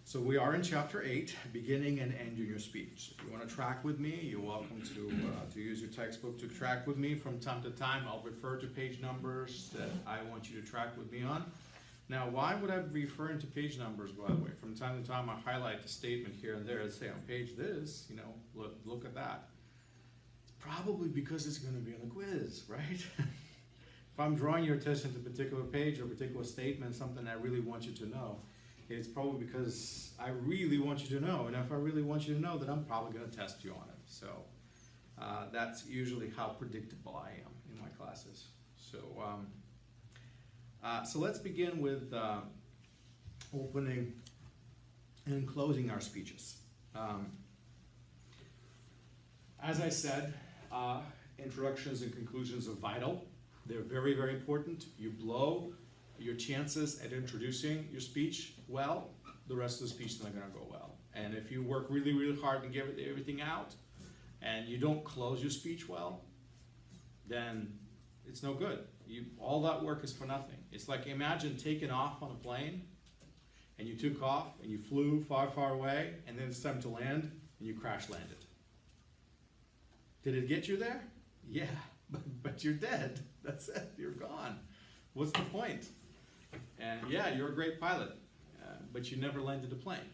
So we are in chapter 8, beginning and ending your speech. If you want to track with me, you're welcome to use your textbook to track with me. From time to time, I'll refer to page numbers that I want you to track with me on. Now, why would I be referring to page numbers, by the way? From time to time, I highlight the statement here and there and say on page this, you know, look at that. It's probably because it's going to be on the quiz, right? If I'm drawing your attention to a particular page or a particular statement, something I really want you to know, it's probably because I really want you to know. And if I really want you to know, then I'm probably going to test you on it. So that's usually how predictable I am in my classes. So let's begin with opening and closing our speeches. As I said, introductions and conclusions are vital. They're very, very important. You blow your chances at introducing your speech well, the rest of the speech is not going to go well. And if you work really, really hard and get everything out, and you don't close your speech well, then it's no good. All that work is for nothing. It's like, imagine taking off on a plane, and you took off, and you flew far, far away, and then it's time to land, and you crash landed. Did it get you there? Yeah, but you're dead. That's it, you're gone. What's the point? And yeah, you're a great pilot, but you never landed a plane,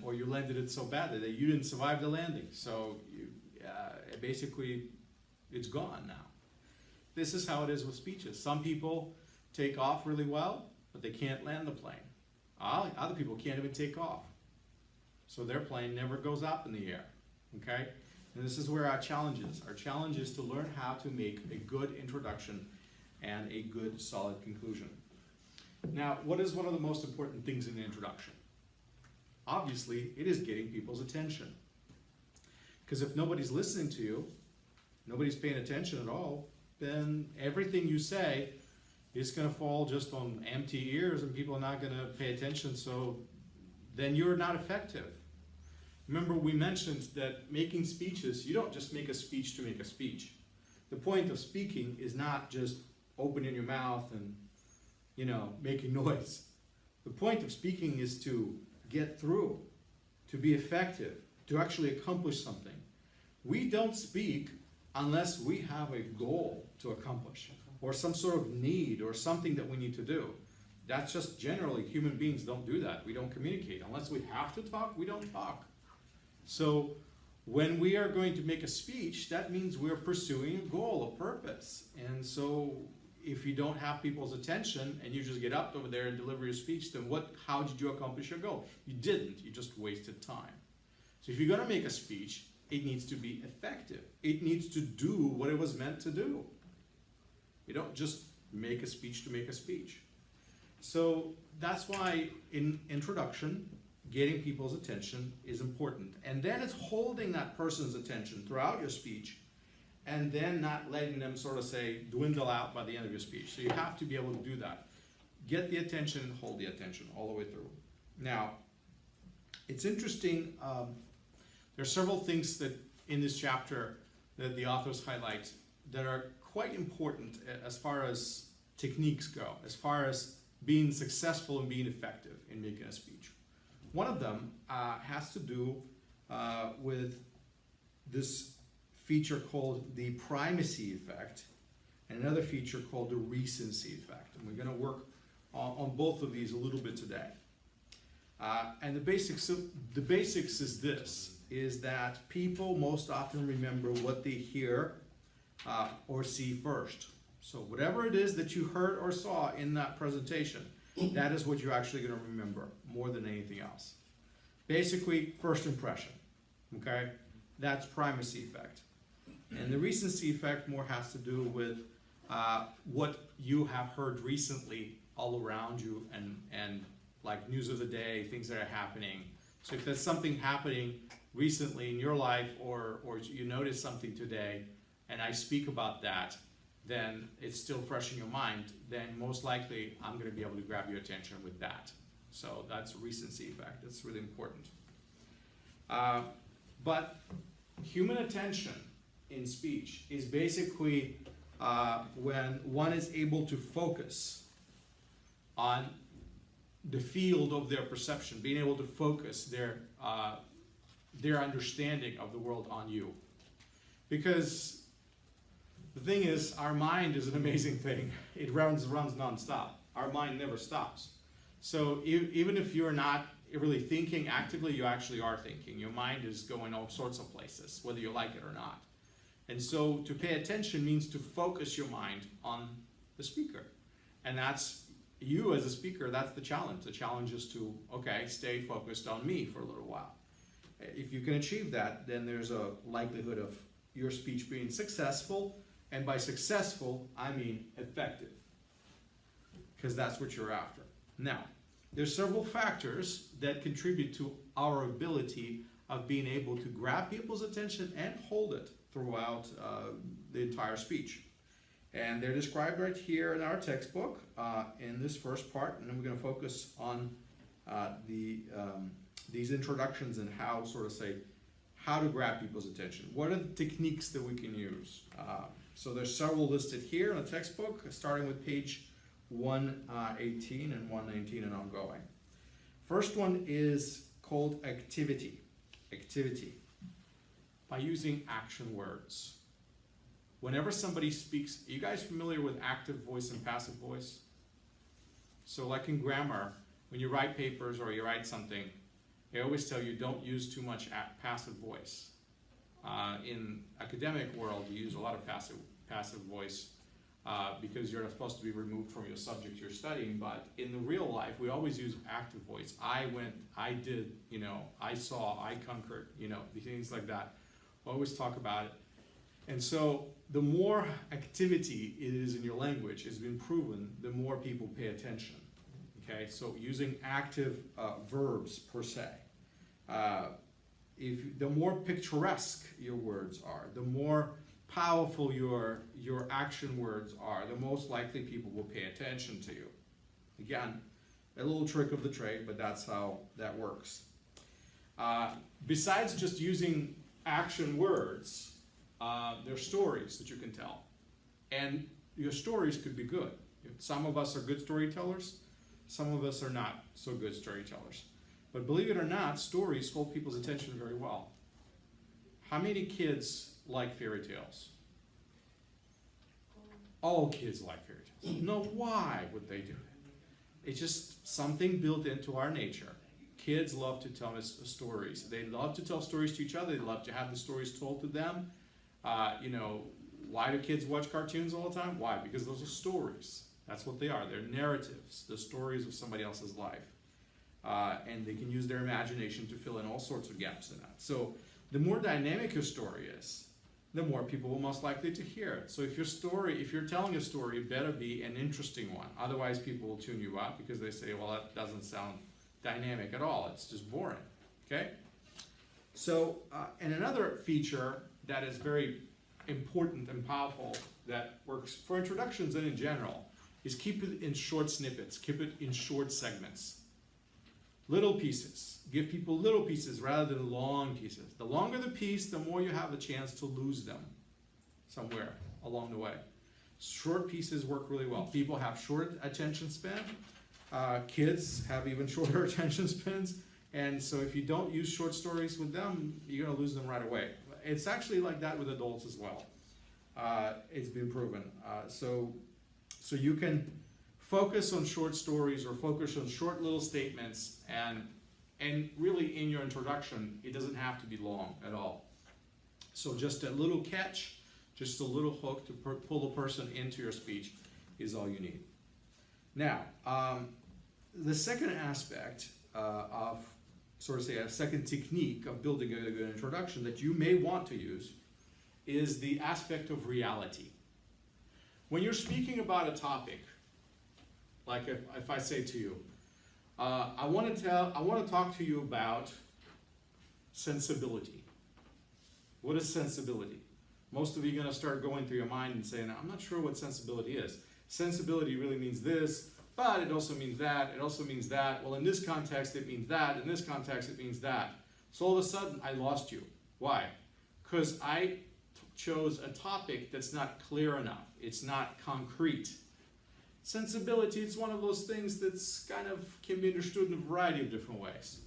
or you landed it so badly that you didn't survive the landing. So basically, it's gone now. This is how it is with speeches. Some people take off really well, but they can't land the plane. Other people can't even take off. So their plane never goes up in the air, okay? And this is where our challenge is. Our challenge is to learn how to make a good introduction and a good, solid conclusion. Now, what is one of the most important things in the introduction? Obviously, it is getting people's attention. Because if nobody's listening to you, nobody's paying attention at all, then everything you say is going to fall just on empty ears and people are not going to pay attention, so then you're not effective. Remember, we mentioned that making speeches, you don't just make a speech to make a speech. The point of speaking is not just opening your mouth and, making noise. The point of speaking is to get through, to be effective, to actually accomplish something. We don't speak unless we have a goal to accomplish, or some sort of need, or something that we need to do. That's just generally, human beings don't do that. We don't communicate. Unless we have to talk, we don't talk. So when we are going to make a speech, that means we're pursuing a goal, a purpose. And so if you don't have people's attention and you just get up over there and deliver your speech, then how did you accomplish your goal? You didn't, you just wasted time. So if you're gonna make a speech, it needs to be effective. It needs to do what it was meant to do. You don't just make a speech to make a speech. So that's why in introduction, getting people's attention is important. And then it's holding that person's attention throughout your speech and then not letting them sort of say, dwindle out by the end of your speech. So you have to be able to do that. Get the attention and hold the attention all the way through. Now, it's interesting, there are several things that in this chapter that the authors highlight that are quite important as far as techniques go, as far as being successful and being effective in making a speech. One of them has to do with this feature called the primacy effect, and another feature called the recency effect. And we're going to work on both of these a little bit today. And the basics is this, is that people most often remember what they hear or see first. So whatever it is that you heard or saw in that presentation, that is what you're actually going to remember more than anything else. Basically, first impression, okay? That's primacy effect. And the recency effect more has to do with what you have heard recently all around you and like news of the day, things that are happening. So if there's something happening recently in your life or you notice something today and I speak about that, then it's still fresh in your mind, then most likely I'm going to be able to grab your attention with that. So that's recency effect. That's really important. But human attention in speech is basically when one is able to focus on the field of their perception, being able to focus their understanding of the world on you. Because the thing is, our mind is an amazing thing. It runs nonstop. Our mind never stops. So even if you're not really thinking actively, you actually are thinking. Your mind is going all sorts of places, whether you like it or not. And so to pay attention means to focus your mind on the speaker. And that's, you as a speaker, that's the challenge. The challenge is to, okay, stay focused on me for a little while. If you can achieve that, then there's a likelihood of your speech being successful. And by successful, I mean effective, because that's what you're after. Now, there's several factors that contribute to our ability of being able to grab people's attention and hold it throughout the entire speech. And they're described right here in our textbook in this first part, and then we're going to focus on these introductions and how, sort of say, how to grab people's attention. What are the techniques that we can use? So there's several listed here in the textbook, starting with page 118 and 119 and ongoing. First one is called activity. Activity. By using action words. Whenever somebody speaks, are you guys familiar with active voice and passive voice? So like in grammar, when you write papers or you write something, they always tell you don't use too much passive voice. In academic world, you use a lot of passive voice because you're supposed to be removed from your subject you're studying. But in the real life, we always use active voice. I went, I did, you know, I saw, I conquered, you know, things like that. We always talk about it. And so the more activity it is in your language, it's been proven, the more people pay attention. Okay, so using active verbs per se. The more picturesque your words are, the more powerful your action words are, the most likely people will pay attention to you. Again, a little trick of the trade, but that's how that works. Besides just using action words, there are stories that you can tell. And your stories could be good. Some of us are good storytellers, some of us are not so good storytellers. But believe it or not, stories hold people's attention very well. How many kids like fairy tales? All kids like fairy tales. No, why would they do it? It's just something built into our nature. Kids love to tell us stories. They love to tell stories to each other. They love to have the stories told to them. You know, why do kids watch cartoons all the time? Why? Because those are stories. That's what they are. They're narratives, the stories of somebody else's life. And they can use their imagination to fill in all sorts of gaps in that. So the more dynamic your story is, the more people will most likely to hear it. So if you're telling a story, it better be an interesting one. Otherwise, people will tune you out because they say, well, that doesn't sound dynamic at all. It's just boring, okay? So, and another feature that is very important and powerful that works for introductions and in general is keep it in short snippets, keep it in short segments. Little pieces. Give people little pieces rather than long pieces. The longer the piece, the more you have the chance to lose them somewhere along the way. Short pieces work really well. People have short attention span. Kids have even shorter attention spans. And so if you don't use short stories with them, you're going to lose them right away. It's actually like that with adults as well. It's been proven. So you can focus on short stories or focus on short little statements, and really in your introduction, it doesn't have to be long at all. So just a little catch, just a little hook to pull a person into your speech is all you need. Now, the second aspect of, sort of say, a second technique of building a good introduction that you may want to use is the aspect of reality. When you're speaking about a topic, like if I say to you, I want to talk to you about sensibility. What is sensibility? Most of you are going to start going through your mind and saying, I'm not sure what sensibility is. Sensibility really means this, but it also means that, it also means that. Well, in this context, it means that. In this context, it means that. So all of a sudden, I lost you. Why? Because I chose a topic that's not clear enough. It's not concrete. Sensibility, it's one of those things that's kind of can be understood in a variety of different ways.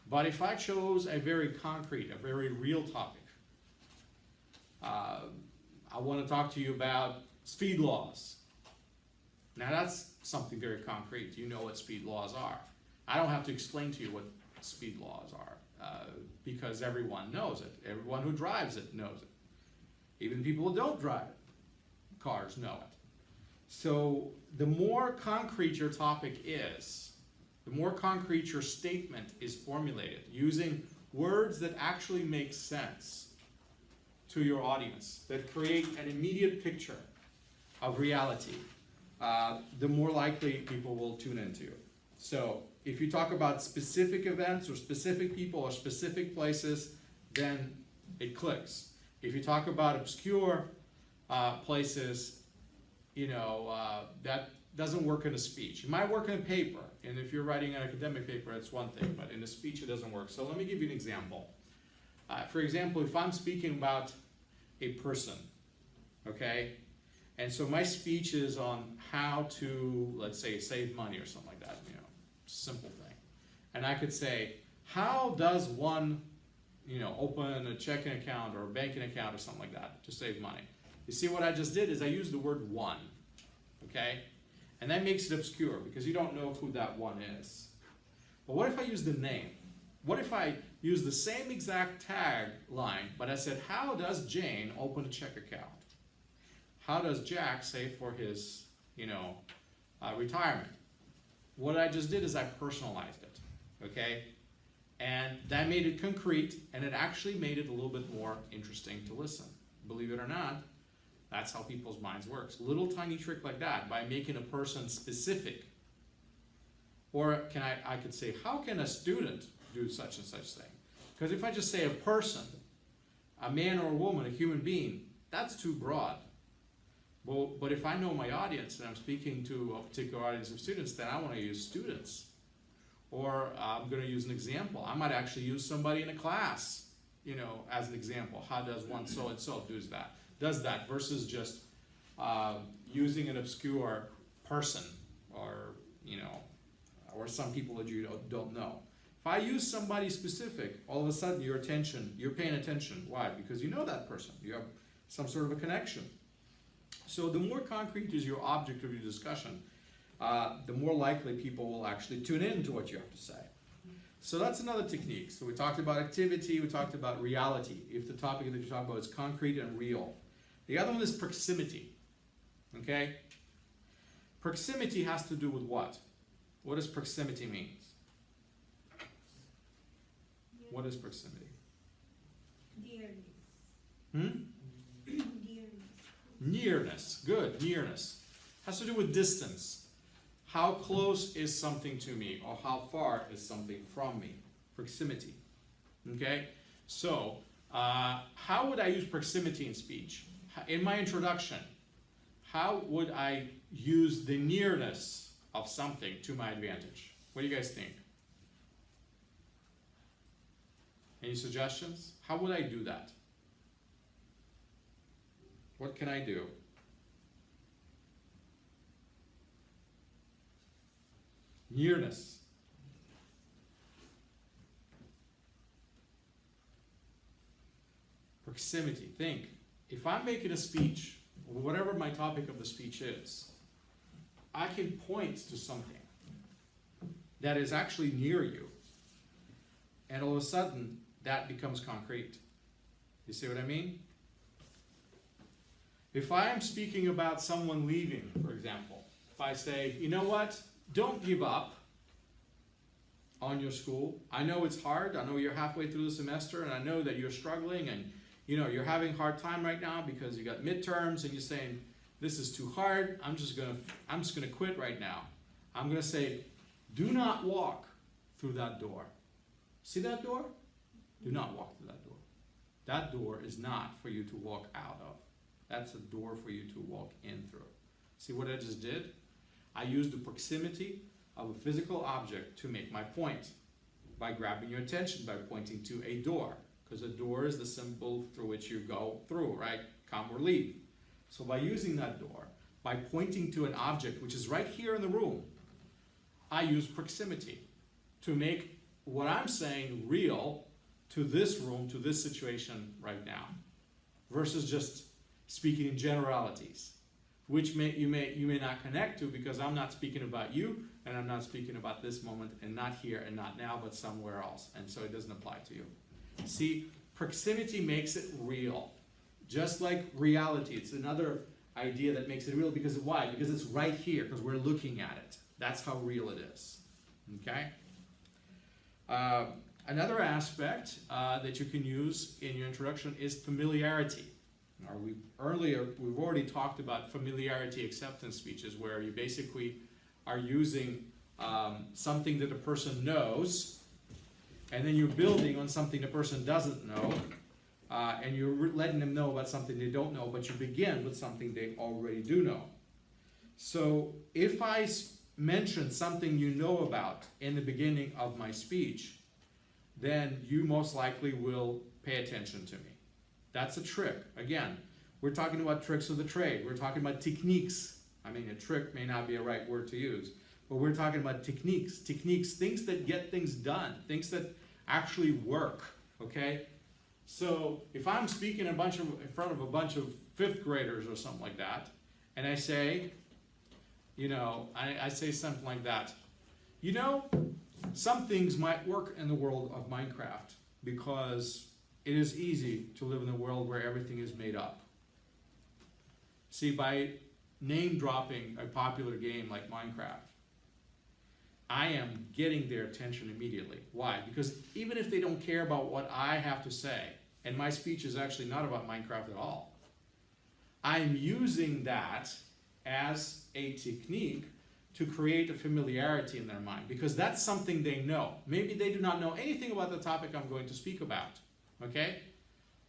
But if I chose a very concrete, a very real topic, I want to talk to you about speed laws. Now that's something very concrete. You know what speed laws are. I don't have to explain to you what speed laws are because everyone knows it. Everyone who drives it knows it. Even people who don't drive cars know it. So the more concrete your topic is, the more concrete your statement is formulated, using words that actually make sense to your audience, that create an immediate picture of reality, the more likely people will tune into you. So if you talk about specific events or specific people or specific places, then it clicks. If you talk about obscure places, that doesn't work in a speech. It might work in a paper, and if you're writing an academic paper, it's one thing, but in a speech it doesn't work. So let me give you an example. For example, if I'm speaking about a person, okay, and so my speech is on how to, let's say, save money or something like that, simple thing. And I could say, how does one, open a checking account or a banking account or something like that to save money? You see what I just did is I used the word one, okay? And that makes it obscure because you don't know who that one is. But what if I use the name? What if I use the same exact tagline, but I said, how does Jane open a check account? How does Jack save for his, retirement? What I just did is I personalized it, okay? And that made it concrete, and it actually made it a little bit more interesting to listen. Believe it or not, that's how people's minds work. Little tiny trick like that, by making a person specific. Or I could say, how can a student do such and such thing? Because if I just say a person, a man or a woman, a human being, that's too broad. Well, but if I know my audience and I'm speaking to a particular audience of students, then I want to use students. Or I'm going to use an example. I might actually use somebody in a class, as an example. How does one so-and-so does that versus just using an obscure person or some people that you don't know. If I use somebody specific, all of a sudden you're paying attention. Why? Because you know that person. You have some sort of a connection. So the more concrete is your object of your discussion, the more likely people will actually tune in to what you have to say. So that's another technique. So we talked about activity, we talked about reality, if the topic that you talk about is concrete and real. The other one is proximity, okay? Proximity has to do with what? What does proximity mean? What is proximity? Nearness. Nearness, good, nearness. Has to do with distance. How close is something to me, or how far is something from me? Proximity, okay? So, how would I use proximity in speech? In my introduction, how would I use the nearness of something to my advantage? What do you guys think? Any suggestions? How would I do that? What can I do? Nearness. Proximity. Think. If I'm making a speech, or whatever my topic of the speech is, I can point to something that is actually near you, and all of a sudden, that becomes concrete. You see what I mean? If I am speaking about someone leaving, for example, if I say, you know what, don't give up on your school. I know it's hard. I know you're halfway through the semester, and I know that you're struggling, and you're having a hard time right now because you got midterms, and you're saying, this is too hard. I'm just gonna quit right now. I'm gonna say, do not walk through that door. See that door? Do not walk through that door. That door is not for you to walk out of. That's a door for you to walk in through. See what I just did? I used the proximity of a physical object to make my point by grabbing your attention, by pointing to a door, because a door is the symbol through which you go through, right? Come or leave. So by using that door, by pointing to an object which is right here in the room, I use proximity to make what I'm saying real to this room, to this situation right now, versus just speaking in generalities, which you may not connect to, because I'm not speaking about you, and I'm not speaking about this moment, and not here and not now, but somewhere else, and so it doesn't apply to you. See, proximity makes it real, just like reality. It's another idea that makes it real, because of why? Because it's right here, because we're looking at it. That's how real it is. Okay? Another aspect that you can use in your introduction is familiarity. Now, we've already talked about familiarity acceptance speeches, where you basically are using something that a person knows, and then you're building on something the person doesn't know, and you're letting them know about something they don't know, but you begin with something they already do know. So if I mention something you know about in the beginning of my speech, then you most likely will pay attention to me. That's a trick. Again, we're talking about tricks of the trade. We're talking about techniques. I mean, a trick may not be a right word to use, but we're talking about techniques. Techniques, things that get things done, things that actually work, okay? So if I'm speaking in front of a bunch of fifth graders or something like that, and I say, I say something like that, some things might work in the world of Minecraft because it is easy to live in a world where everything is made up. See, by name dropping a popular game like Minecraft, I am getting their attention immediately. Why? Because even if they don't care about what I have to say, and my speech is actually not about Minecraft at all, I'm using that as a technique to create a familiarity in their mind, because that's something they know. Maybe they do not know anything about the topic I'm going to speak about, okay?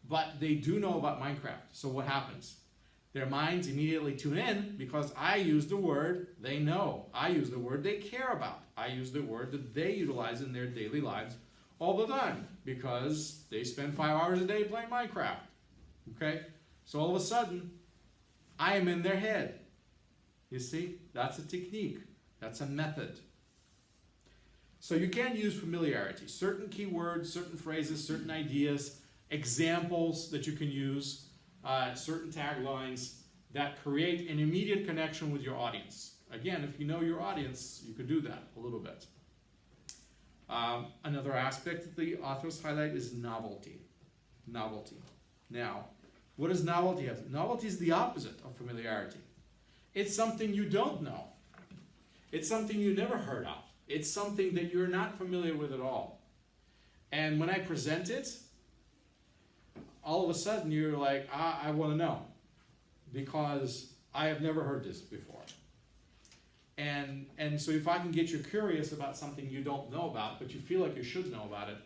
But they do know about Minecraft. So what happens? Their minds immediately tune in because I use the word they know. I use the word they care about. I use the word that they utilize in their daily lives all the time because they spend 5 hours a day playing Minecraft, okay? So all of a sudden, I am in their head. You see, that's a technique. That's a method. So you can use familiarity. Certain keywords, certain phrases, certain ideas, examples that you can use, certain taglines that create an immediate connection with your audience. Again, if you know your audience, you could do that a little bit. Another aspect that the authors highlight is novelty. Novelty. Now, what does novelty have? Novelty is the opposite of familiarity. It's something you don't know. It's something you never heard of. It's something that you're not familiar with at all. And when I present it, all of a sudden you're like, I want to know, because I have never heard this before. And so if I can get you curious about something you don't know about, but you feel like you should know about it,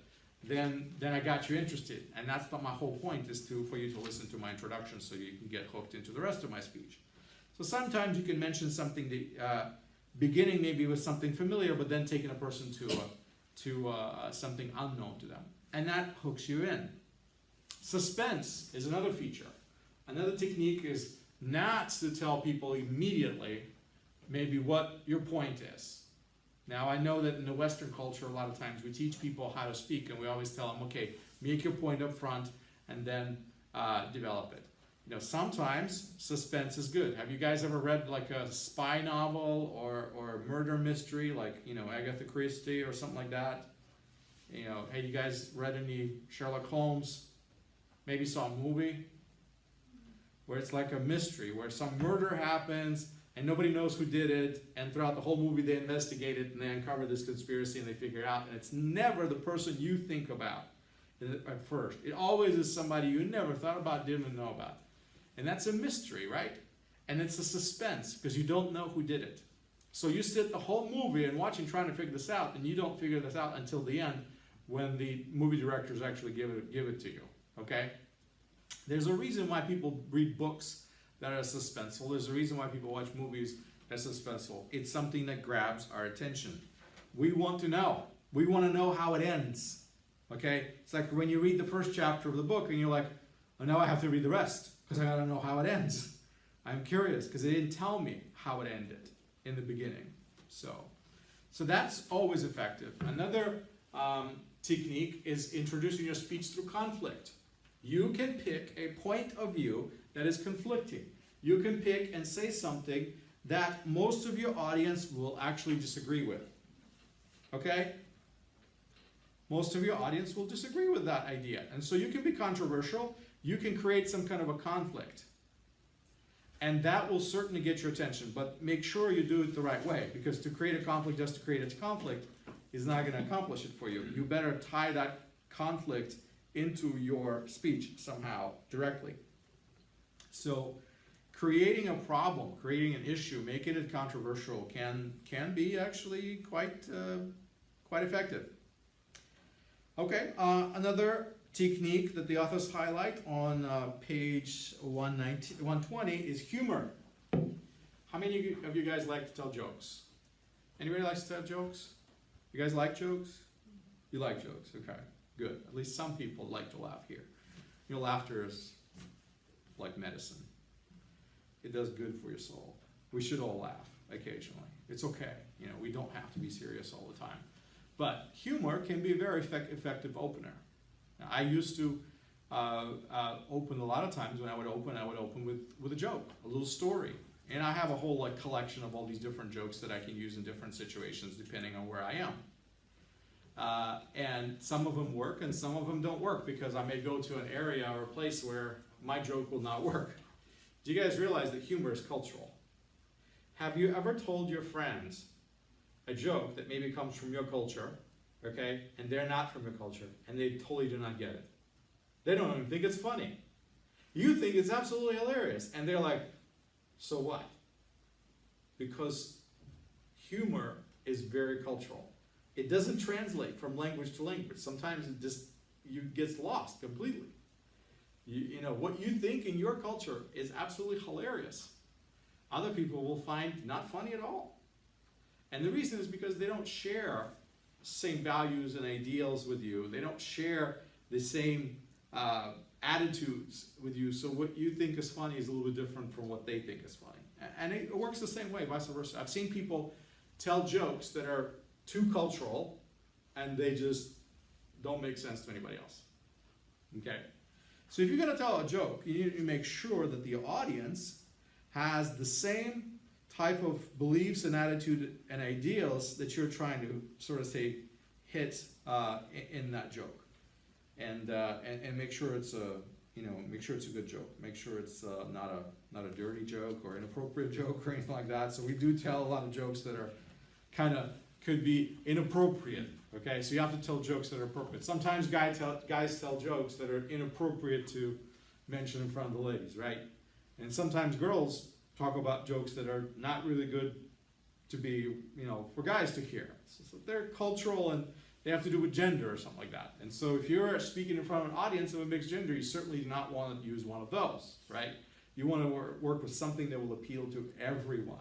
then I got you interested. And that's what my whole point is for you to listen to my introduction so you can get hooked into the rest of my speech. So sometimes you can mention something that, beginning maybe with something familiar, but then taking a person to something unknown to them. And that hooks you in. Suspense is another feature. Another technique is not to tell people immediately maybe what your point is. Now, I know that in the Western culture, a lot of times we teach people how to speak, and we always tell them, okay, make your point up front and then develop it. Sometimes suspense is good. Have you guys ever read like a spy novel or a murder mystery like, Agatha Christie or something like that? Hey, you guys read any Sherlock Holmes? Maybe saw a movie where it's like a mystery, where some murder happens and nobody knows who did it, and throughout the whole movie they investigate it and they uncover this conspiracy and they figure it out, and it's never the person you think about at first. It always is somebody you never thought about, didn't even know about. And that's a mystery, right? And it's a suspense because you don't know who did it. So you sit the whole movie and watching, trying to figure this out, and you don't figure this out until the end when the movie directors actually give it to you, okay? There's a reason why people read books that are suspenseful. There's a reason why people watch movies that are suspenseful. It's something that grabs our attention. We want to know. We want to know how it ends, okay? It's like when you read the first chapter of the book and you're like, oh, now I have to read the rest because I got to know how it ends. I'm curious because they didn't tell me how it ended in the beginning. So that's always effective. Another technique is introducing your speech through conflict. You can pick a point of view that is conflicting. You can pick and say something that most of your audience will actually disagree with. Okay? Most of your audience will disagree with that idea. And so you can be controversial. You can create some kind of a conflict. And that will certainly get your attention. But make sure you do it the right way. Because to create a conflict just to create a conflict is not going to accomplish it for you. You better tie that conflict into your speech somehow directly. So creating a problem, creating an issue, making it controversial can be actually quite effective. Okay, another technique that the authors highlight on page 120 is humor. How many of you guys like to tell jokes? Anybody likes to tell jokes? You guys like jokes? You like jokes, okay, good. At least some people like to laugh here. You know, laughter is like medicine. It does good for your soul. We should all laugh occasionally. It's okay. You know, we don't have to be serious all the time. But humor can be a very effective opener. Now, I used to open a lot of times when I would open with a joke, a little story. And I have a whole collection of all these different jokes that I can use in different situations depending on where I am. And some of them work and some of them don't work because I may go to an area or a place where my joke will not work. Do you guys realize that humor is cultural? Have you ever told your friends a joke that maybe comes from your culture, okay, and they're not from your culture, and they totally do not get it? They don't even think it's funny. You think it's absolutely hilarious, and they're like, so what? Because humor is very cultural. It doesn't translate from language to language. Sometimes it just gets lost completely. You know, what you think in your culture is absolutely hilarious. Other people will find not funny at all. And the reason is because they don't share same values and ideals with you. They don't share the same attitudes with you. So what you think is funny is a little bit different from what they think is funny. And it works the same way, vice versa. I've seen people tell jokes that are too cultural and they just don't make sense to anybody else. Okay? So if you're going to tell a joke, you need to make sure that the audience has the same type of beliefs and attitude and ideals that you're trying to sort of say hit in that joke, and make sure it's a good joke. Make sure it's not a dirty joke or inappropriate joke or anything like that. So we do tell a lot of jokes that are could be inappropriate. Okay, so you have to tell jokes that are appropriate. Sometimes guys tell jokes that are inappropriate to mention in front of the ladies, right? And sometimes girls talk about jokes that are not really good to be, for guys to hear. So they're cultural and they have to do with gender or something like that. And so if you're speaking in front of an audience of a mixed gender, you certainly do not want to use one of those, right? You want to work with something that will appeal to everyone.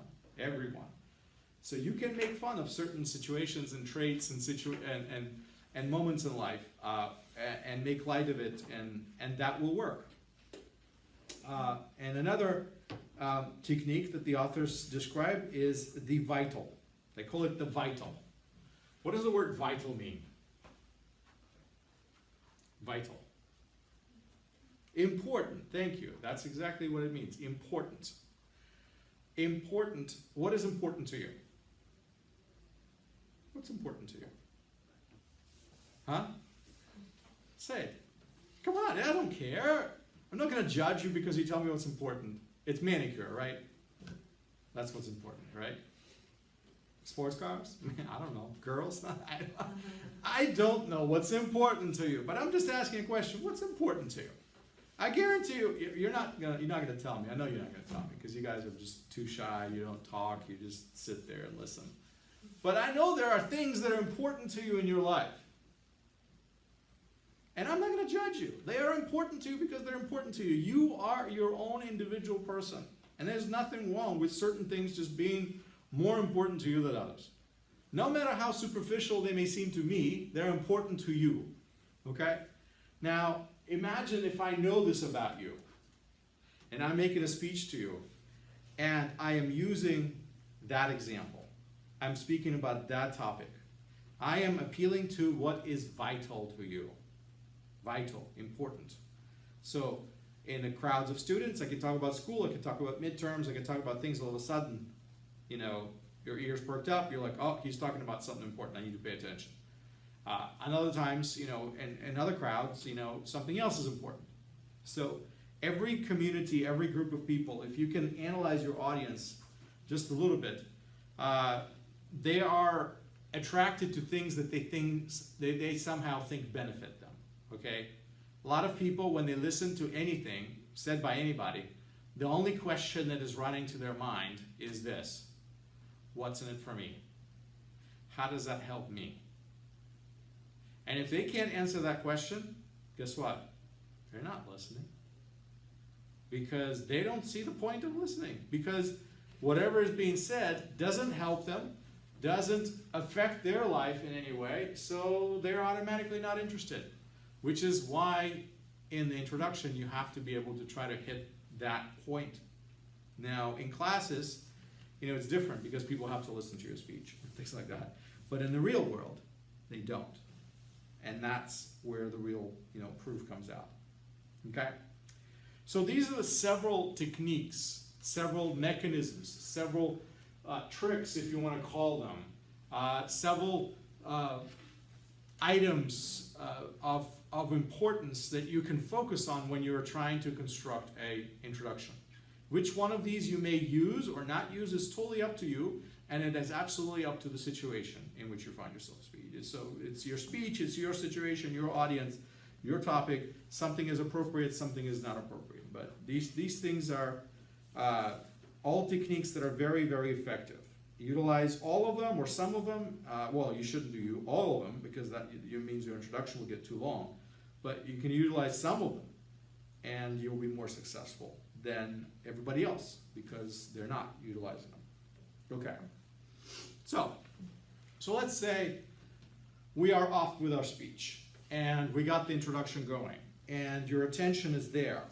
So you can make fun of certain situations and traits and moments in life and make light of it, and that will work. And another technique that the authors describe is the vital. They call it the vital. What does the word vital mean? Vital. Important. Thank you. That's exactly what it means. Important. Important. What is important to you? What's important to you? Huh? Say it. Come on, I don't care. I'm not going to judge you because you tell me what's important. It's manicure, right? That's what's important, right? Sports cars? I don't know. Girls? I don't know what's important to you, but I'm just asking a question. What's important to you? I guarantee you, you're not gonna tell me. I know you're not gonna tell me because you guys are just too shy. You don't talk. You just sit there and listen. But I know there are things that are important to you in your life. And I'm not going to judge you. They are important to you because they're important to you. You are your own individual person. And there's nothing wrong with certain things just being more important to you than others. No matter how superficial they may seem to me, they're important to you. Okay? Now, imagine if I know this about you, and I'm making a speech to you, And I am using that example. I'm speaking about that topic. I am appealing to what is vital to you. Vital, important. So in the crowds of students, I could talk about school, I could talk about midterms, I could talk about things. All of a sudden, you know, your ears perked up, you're like, oh, he's talking about something important, I need to pay attention. And other times, you know, in other crowds, you know, something else is important. So every community, every group of people, if you can analyze your audience just a little bit, they are attracted to things that they somehow think benefit them, okay? A lot of people, when they listen to anything said by anybody, the only question that is running to their mind is this: what's in it for me? How does that help me? And if they can't answer that question, guess what? They're not listening. Because they don't see the point of listening. Because whatever is being said doesn't help them, doesn't affect their life in any way, so they're automatically not interested. Which is why in the introduction you have to be able to try to hit that point. Now in classes, you know, it's different because people have to listen to your speech and things like that. But in the real world, they don't. And that's where the real, you know, proof comes out. Okay? So these are the several techniques, several mechanisms, several tricks, if you want to call them, several items of importance that you can focus on when you're trying to construct an introduction. Which one of these you may use or not use is totally up to you, and it is absolutely up to the situation in which you find yourself speaking. So it's your speech, it's your situation, your audience, your topic. Something is appropriate, something is not appropriate. But these things are all techniques that are very, very effective. Utilize all of them or some of them. Well, you shouldn't do all of them because that means your introduction will get too long. But you can utilize some of them and you'll be more successful than everybody else because they're not utilizing them. Okay. So let's say we are off with our speech and we got the introduction going and your attention is there,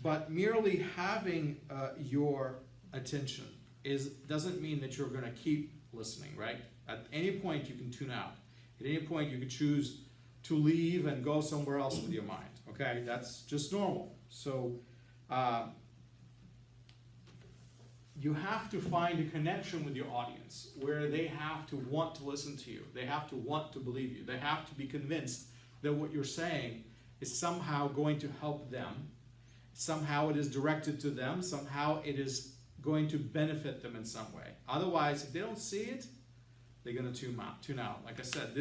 but merely having your attention doesn't mean that you're going to keep listening, right? At any point you can tune out. At any point you can choose to leave and go somewhere else with your mind, okay? That's just normal. So you have to find a connection with your audience where they have to want to listen to you. They have to want to believe you. They have to be convinced that what you're saying is somehow going to help them. Somehow it is directed to them. Somehow it is going to benefit them in some way. Otherwise, if they don't see it, they're going to tune out. Like I said,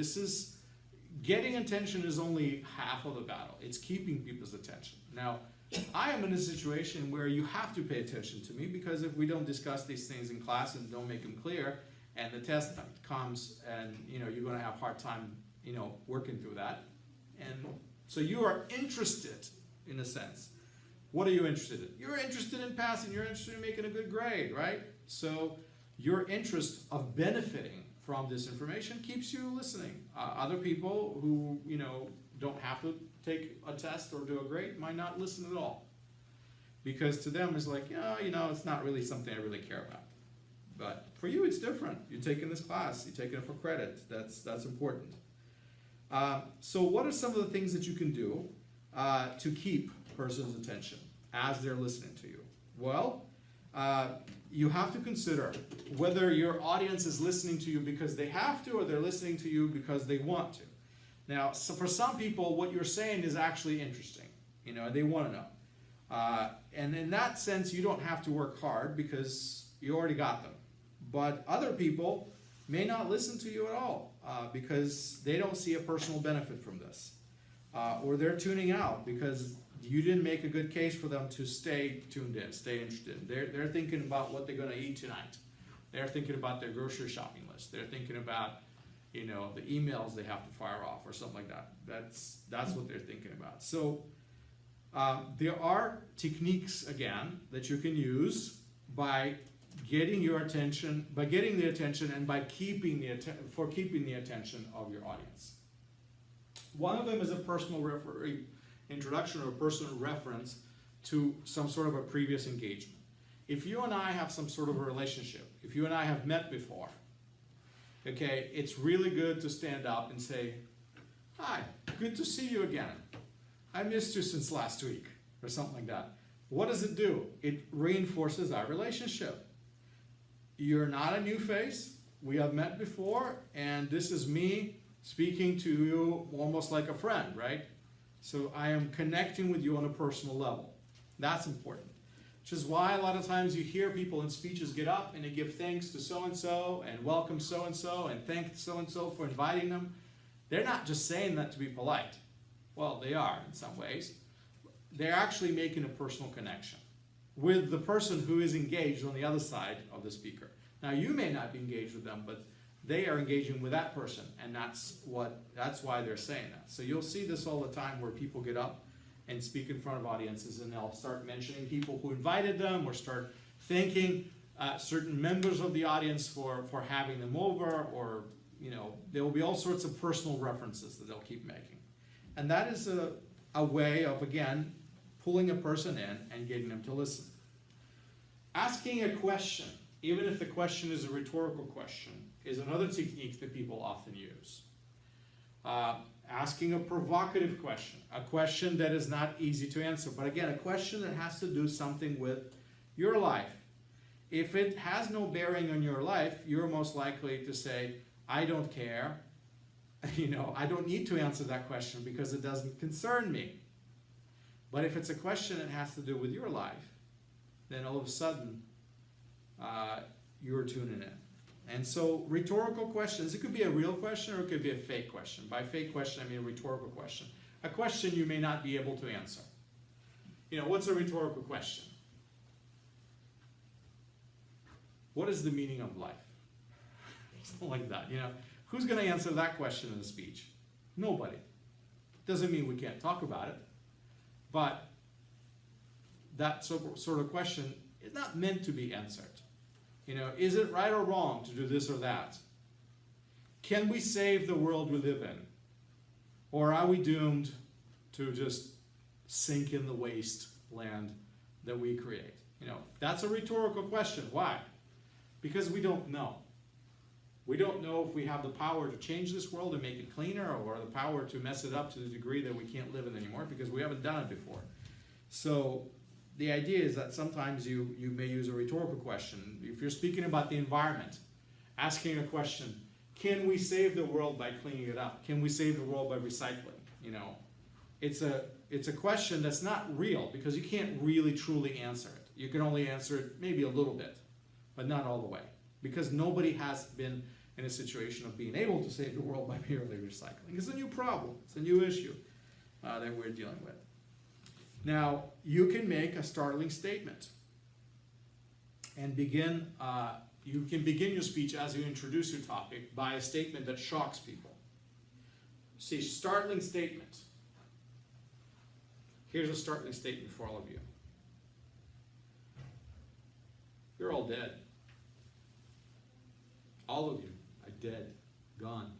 getting attention is only half of the battle. It's keeping people's attention. Now, I am in a situation where you have to pay attention to me because if we don't discuss these things in class and don't make them clear, and the test comes and you're going to have a hard time working through that. And so you are interested in a sense. What are you interested in? You're interested in passing. You're interested in making a good grade, right? So your interest of benefiting from this information keeps you listening. Other people who don't have to take a test or do a grade might not listen at all, because to them it's like, it's not really something I really care about. But for you, it's different. You're taking this class. You're taking it for credit. That's important. So what are some of the things that you can do to keep a person's attention as they're listening to you? Well, you have to consider whether your audience is listening to you because they have to or they're listening to you because they want to. Now, so for some people, what you're saying is actually interesting. They want to know. And in that sense, you don't have to work hard because you already got them. But other people may not listen to you at all because they don't see a personal benefit from this. Or they're tuning out because you didn't make a good case for them to stay tuned in, stay interested. They're thinking about what they're going to eat tonight. They're thinking about their grocery shopping list. They're thinking about the emails they have to fire off or something like that. That's what they're thinking about. So there are techniques, again, that you can use by getting the attention and by keeping the attention of your audience. One of them is a personal introduction or a personal reference to some sort of a previous engagement. If you and I have some sort of a relationship, if you and I have met before, okay, it's really good to stand up and say, hi, good to see you again. I missed you since last week, or something like that. What does it do? It reinforces our relationship. You're not a new face. We have met before, and this is me speaking to you almost like a friend, right? So I am connecting with you on a personal level. That's important. Which is why a lot of times you hear people in speeches get up and they give thanks to so-and-so and welcome so-and-so and thank so-and-so for inviting them. They're not just saying that to be polite. Well, they are in some ways. They're actually making a personal connection with the person who is engaged on the other side of the speaker. Now, you may not be engaged with them, but they are engaging with that person, and that's why they're saying that. So you'll see this all the time where people get up and speak in front of audiences, and they'll start mentioning people who invited them, or start thanking certain members of the audience for having them over, or there will be all sorts of personal references that they'll keep making. And that is a way of, again, pulling a person in and getting them to listen. Asking a question, even if the question is a rhetorical question, is another technique that people often use. Asking a provocative question, a question that is not easy to answer, but again, a question that has to do something with your life. If it has no bearing on your life, you're most likely to say, I don't care. I don't need to answer that question because it doesn't concern me. But if it's a question that has to do with your life, then all of a sudden, you're tuning in. And so rhetorical questions, it could be a real question or it could be a fake question. By fake question, I mean a rhetorical question. A question you may not be able to answer. What's a rhetorical question? What is the meaning of life? Something like that, Who's going to answer that question in a speech? Nobody. Doesn't mean we can't talk about it, but that sort of question is not meant to be answered. Is it right or wrong to do this or that? Can we save the world we live in? Or are we doomed to just sink in the wasteland that we create? That's a rhetorical question. Why? Because we don't know. We don't know if we have the power to change this world and make it cleaner, or the power to mess it up to the degree that we can't live in anymore because we haven't done it before. So the idea is that sometimes you may use a rhetorical question. If you're speaking about the environment, asking a question, can we save the world by cleaning it up? Can we save the world by recycling? It's a question that's not real because you can't really truly answer it. You can only answer it maybe a little bit, but not all the way, because nobody has been in a situation of being able to save the world by merely recycling. It's a new problem. It's a new issue that we're dealing with. Now, you can make a startling statement and begin, you can begin your speech as you introduce your topic by a statement that shocks people. See, startling statement. Here's a startling statement for all of you. You're all dead. All of you are dead, gone.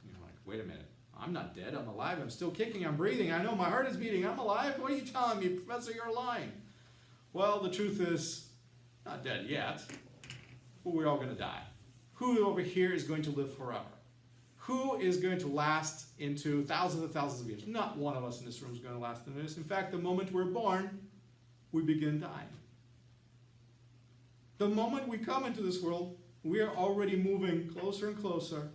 You're like, wait a minute. I'm not dead, I'm alive, I'm still kicking, I'm breathing, I know my heart is beating, I'm alive. What are you telling me, Professor, you're lying? Well, the truth is, not dead yet, but we're all going to die. Who over here is going to live forever? Who is going to last into thousands and thousands of years? Not one of us in this room is going to last into this. In fact, the moment we're born, we begin dying. The moment we come into this world, we are already moving closer and closer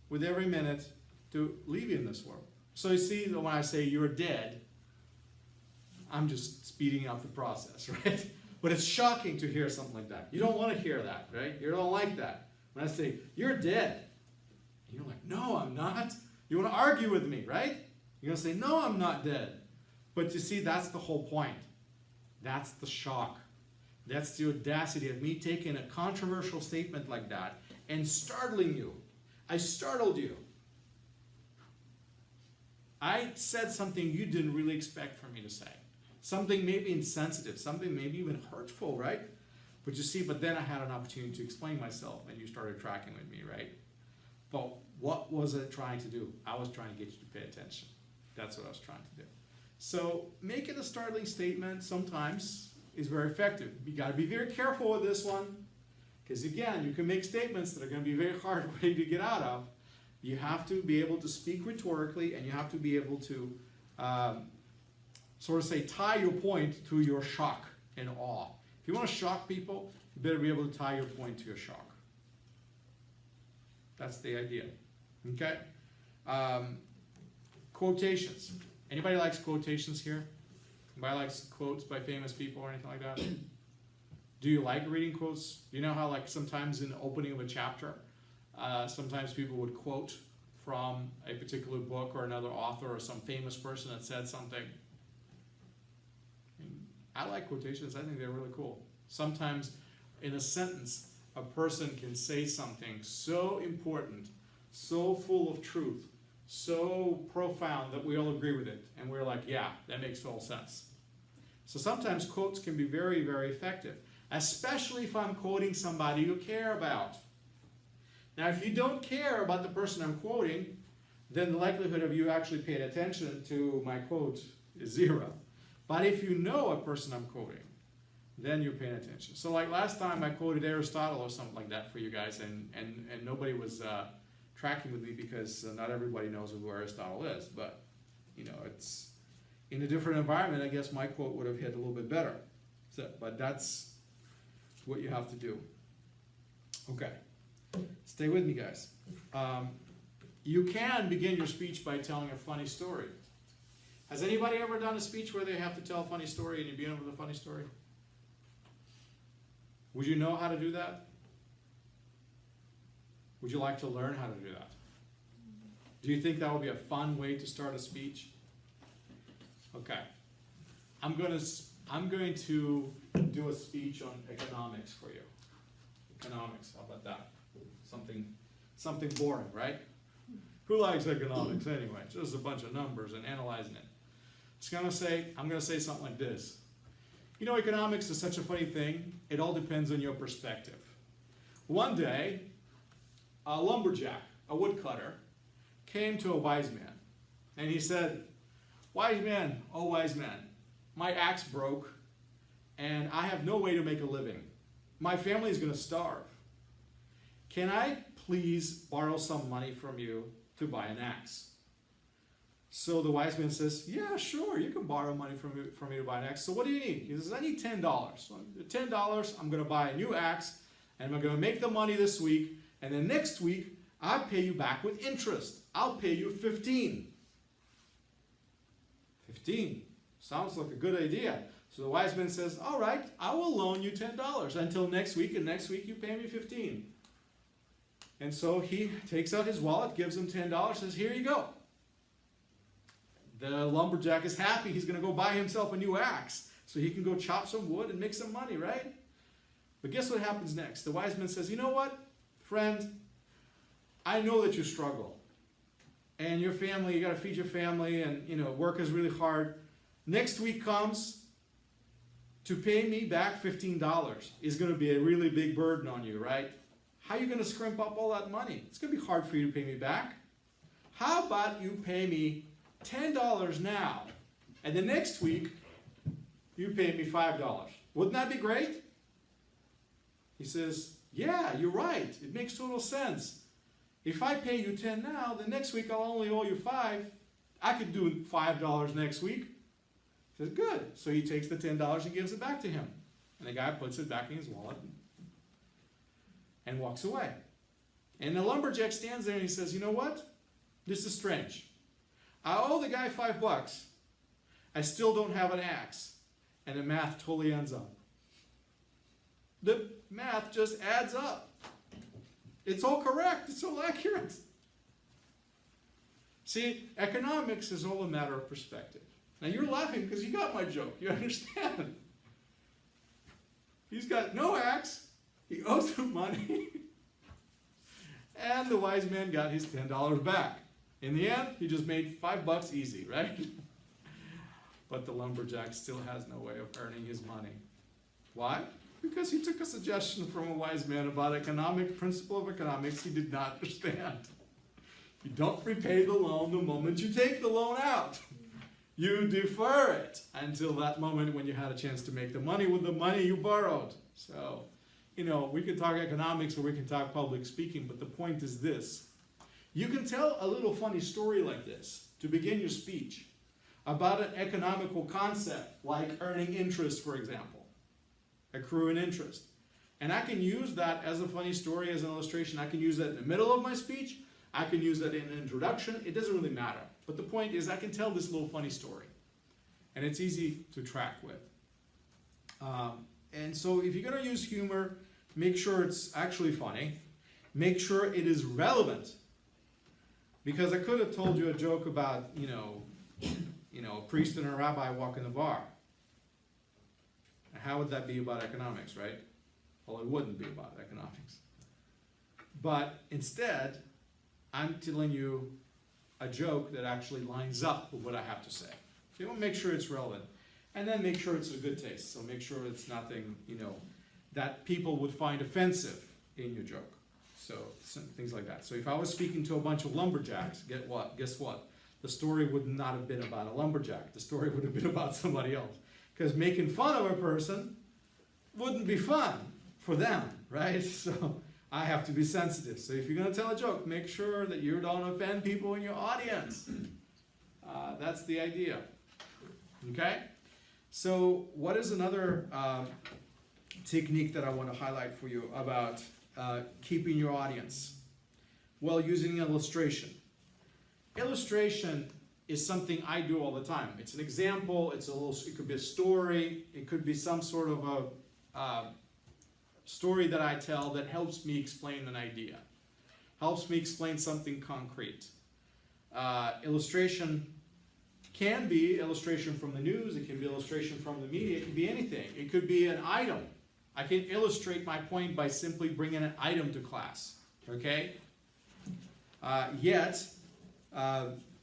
with every minute to leaving this world. So you see, when I say you're dead, I'm just speeding up the process, right? But it's shocking to hear something like that. You don't want to hear that, right? You don't like that. When I say, you're dead, you're like, no, I'm not. You want to argue with me, right? You're going to say, no, I'm not dead. But you see, that's the whole point. That's the shock. That's the audacity of me taking a controversial statement like that and startling you. I startled you. I said something you didn't really expect for me to say. Something maybe insensitive, something maybe even hurtful, right? But you see, but then I had an opportunity to explain myself and you started tracking with me, right? But what was I trying to do? I was trying to get you to pay attention. That's what I was trying to do. So making a startling statement sometimes is very effective. You got to be very careful with this one, because again, you can make statements that are going to be very hard for you to get out of. You have to be able to speak rhetorically, and you have to be able to sort of say, tie your point to your shock and awe. If you want to shock people, you better be able to tie your point to your shock. That's the idea. Okay? Quotations. Anybody likes quotations here? Anybody likes quotes by famous people or anything like that? Do you like reading quotes? You know how like sometimes in the opening of a chapter, sometimes people would quote from a particular book or another author or some famous person that said something. I like quotations. I think they're really cool. Sometimes in a sentence, a person can say something so important, so full of truth, so profound that we all agree with it. And we're like, yeah, that makes total sense. So sometimes quotes can be very, very effective, especially if I'm quoting somebody you care about. Now, if you don't care about the person I'm quoting, then the likelihood of you actually paying attention to my quote is 0. But if you know a person I'm quoting, then you're paying attention. So like last time I quoted Aristotle or something like that for you guys, and nobody was tracking with me because not everybody knows who Aristotle is. But, you know, it's in a different environment, I guess my quote would have hit a little bit better. So, but that's what you have to do. Okay. Stay with me, guys. You can begin your speech by telling a funny story. Has anybody ever done a speech where they have to tell a funny story and you begin with a funny story? Would you know how to do that? Would you like to learn how to do that? Do you think that would be a fun way to start a speech? Okay. I'm going to do a speech on economics for you. Economics, how about that? Something boring, right? Who likes economics anyway? It's just a bunch of numbers and analyzing it. I'm going to say something like this. You know, economics is such a funny thing. It all depends on your perspective. One day, a lumberjack, a woodcutter, came to a wise man. And he said, "Wise man, oh wise man, my axe broke and I have no way to make a living. My family is going to starve. Can I please borrow some money from you to buy an axe?" So the wise man says, "Yeah, sure, you can borrow money from me to buy an axe. So what do you need?" He says, "I need $10. So $10, I'm going to buy a new axe, and I'm going to make the money this week, and then next week, I'll pay you back with interest. I'll pay you 15. 15. Sounds like a good idea. So the wise man says, "All right, I will loan you $10 until next week, and next week you pay me 15. And so he takes out his wallet, gives him $10, says, "Here you go." The lumberjack is happy. He's going to go buy himself a new axe so he can go chop some wood and make some money, right? But guess what happens next? The wise man says, "You know what, friend? I know that you struggle. And your family, you got to feed your family, and you know, work is really hard. Next week comes, to pay me back $15 is going to be a really big burden on you, right? How are you going to scrimp up all that money? It's going to be hard for you to pay me back. How about you pay me $10 now, and the next week you pay me $5. Wouldn't that be great?" He says, "Yeah, you're right. It makes total sense. If I pay you 10 now, the next week I'll only owe you 5. I could do $5 next week." He says, "Good." So he takes the $10 and gives it back to him. And the guy puts it back in his wallet and walks away. And the lumberjack stands there and he says, "You know what? This is strange. I owe the guy $5. I still don't have an axe." And the math totally ends up. The math just adds up. It's all correct. It's all accurate. See, economics is all a matter of perspective. Now you're laughing because you got my joke. You understand? He's got no axe. He owes him money. And the wise man got his $10 back. In the end, he just made $5 easy, right? But the lumberjack still has no way of earning his money. Why? Because he took a suggestion from a wise man about economic principle of economics he did not understand. You don't repay the loan the moment you take the loan out. You defer it until that moment when you had a chance to make the money with the money you borrowed. So, you know, we can talk economics or we can talk public speaking, but the point is this. You can tell a little funny story like this to begin your speech about an economical concept like earning interest, for example, accruing interest. And I can use that as a funny story, as an illustration. I can use that in the middle of my speech. I can use that in an introduction. It doesn't really matter. But the point is I can tell this little funny story. And it's easy to track with. And so if you're going to use humor, make sure it's actually funny. Make sure it is relevant. Because I could have told you a joke about, you know, a priest and a rabbi walk in the bar. How would that be about economics, right? Well, it wouldn't be about economics. But instead, I'm telling you a joke that actually lines up with what I have to say. So you want to make sure it's relevant. And then make sure it's a good taste. So make sure it's nothing, you know, that people would find offensive in your joke. So some things like that. So if I was speaking to a bunch of lumberjacks, guess what? The story would not have been about a lumberjack. The story would have been about somebody else. Because making fun of a person wouldn't be fun for them, right? So I have to be sensitive. So if you're going to tell a joke, make sure that you don't offend people in your audience. That's the idea. Okay? So what is another technique that I want to highlight for you about keeping your audience? Well, using illustration. Illustration is something I do all the time. It's an example, it could be a story, it could be some sort of a story that I tell that helps me explain an idea, helps me explain something concrete. Illustration can be illustration from the news, it can be illustration from the media, it can be anything. It could be an item. I can illustrate my point by simply bringing an item to class, okay? Yet,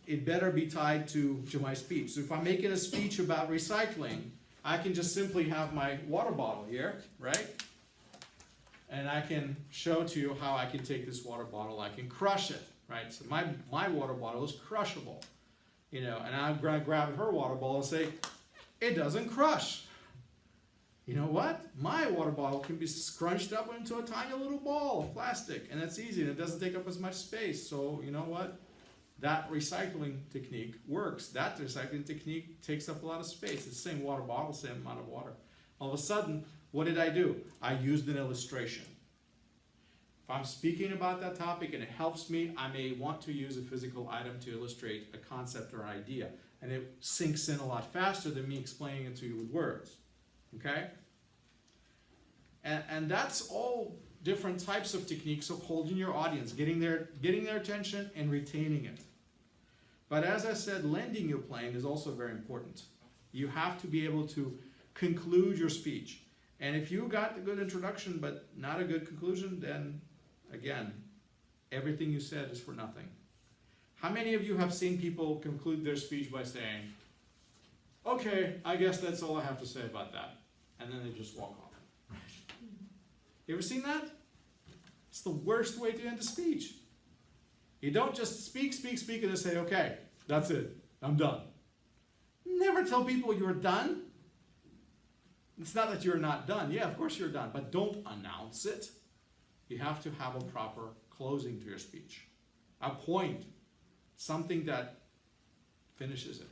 it better be tied to my speech. So if I'm making a speech about recycling, I can just simply have my water bottle here, right? And I can show to you how I can take this water bottle, I can crush it, right? So my water bottle is crushable, you know, and I'm gonna grab her water bottle and say, it doesn't crush. You know what? My water bottle can be scrunched up into a tiny little ball of plastic, and it's easy, and it doesn't take up as much space. So you know what? That recycling technique works. That recycling technique takes up a lot of space. It's the same water bottle, same amount of water. All of a sudden, what did I do? I used an illustration. If I'm speaking about that topic and it helps me, I may want to use a physical item to illustrate a concept or idea. And it sinks in a lot faster than me explaining it to you with words. Okay? And that's all different types of techniques of holding your audience, getting their attention and retaining it. But as I said, lending your plane is also very important. You have to be able to conclude your speech. And if you got the good introduction but not a good conclusion, then again, everything you said is for nothing. How many of you have seen people conclude their speech by saying, okay, I guess that's all I have to say about that. And then they just walk off. You ever seen that? It's the worst way to end a speech. You don't just speak, and then say, okay, that's it, I'm done. Never tell people you're done. It's not that you're not done. Yeah, of course you're done, but don't announce it. You have to have a proper closing to your speech. A point, something that finishes it.